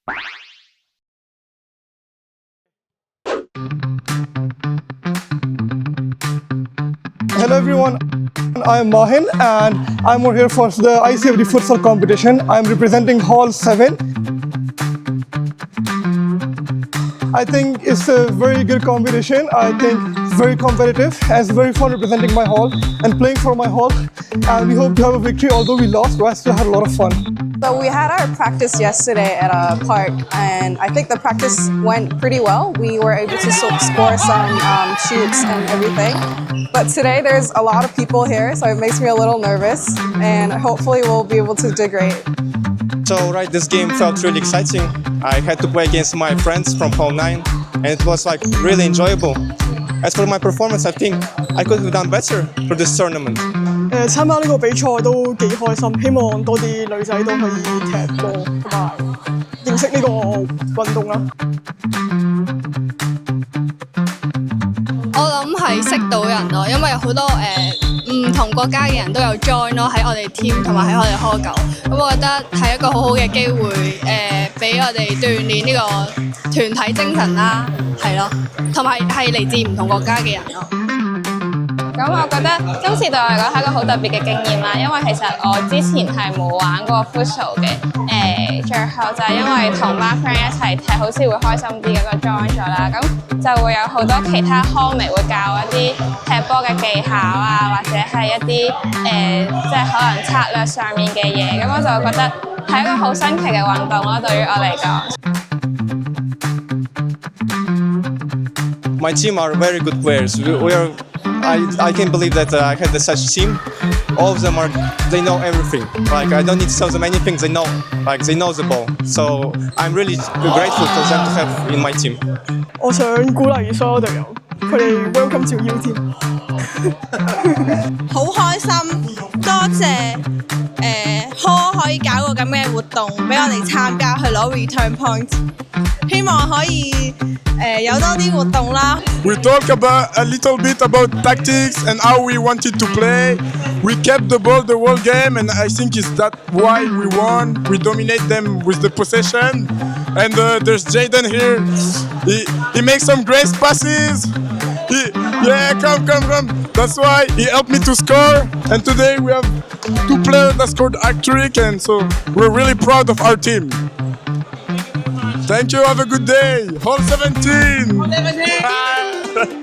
Hello everyone, I'm Mahin and I'm over here for the ICFD Futsal competition. I'm representing Hall 7. I think it's a very good competition. I think it's very competitive and it's very fun representing my hall and playing for my hall. And we hope to have a victory, although we lost, but I still had a lot of fun. So we had our practice yesterday at a park, and I think the practice went pretty well. We were able to score some shoots and everything. But today there's a lot of people here, so it makes me a little nervous, and hopefully we'll be able to do great. So this game felt really exciting. I had to play against my friends from Hall 9, and it was really enjoyable. As for my performance, I think I could have done better for this tournament. 參加呢個比賽都幾開心，希望多啲女仔都可以踢波同埋認識呢個運動啦。我諗係識到人咯，因為有好多唔同國家嘅人都有 join 咯喺我哋 team 同埋喺我哋科九，咁我覺得係一個好好嘅機會俾我哋鍛鍊呢個團體精神啦，係咯，同埋係嚟自唔同國家嘅人咯。咁我覺得今次對我嚟講係一個好特別嘅經驗啦，因為其實我之前係冇玩過 Futsal 嘅，最後就係因為同班 friend 一齊踢，好似會開心啲咁就 join 咗啦，咁就會有好多其他康微會教一啲踢波嘅技巧啊，或者係一啲即係可能策略上面嘅嘢，咁我就覺得係一個好新奇嘅運動咯，對於我嚟講。My team are very good players. I can't believe that I had such a team. All of them they know everything. I don't need to tell them anything. They know the ball. So I'm really grateful for them to have in my team. 我想鼓勵所有隊友，佢哋 welcome to U team。好開心，多謝Hall 可以搞個咁嘅活動俾我哋參加去攞 return points，希望可以有多啲活動啦。We talk about a little bit about tactics and how we wanted to play. We kept the ball the whole game, and I think it's that why we won. We dominate them with the possession. And there's Jaden here. He makes some great passes. Come. That's why he helped me to score. And today we have 2 players that scored hat-trick, and so we're really proud of our team. Thank you. Have a good day. Hall 17. Hall 17.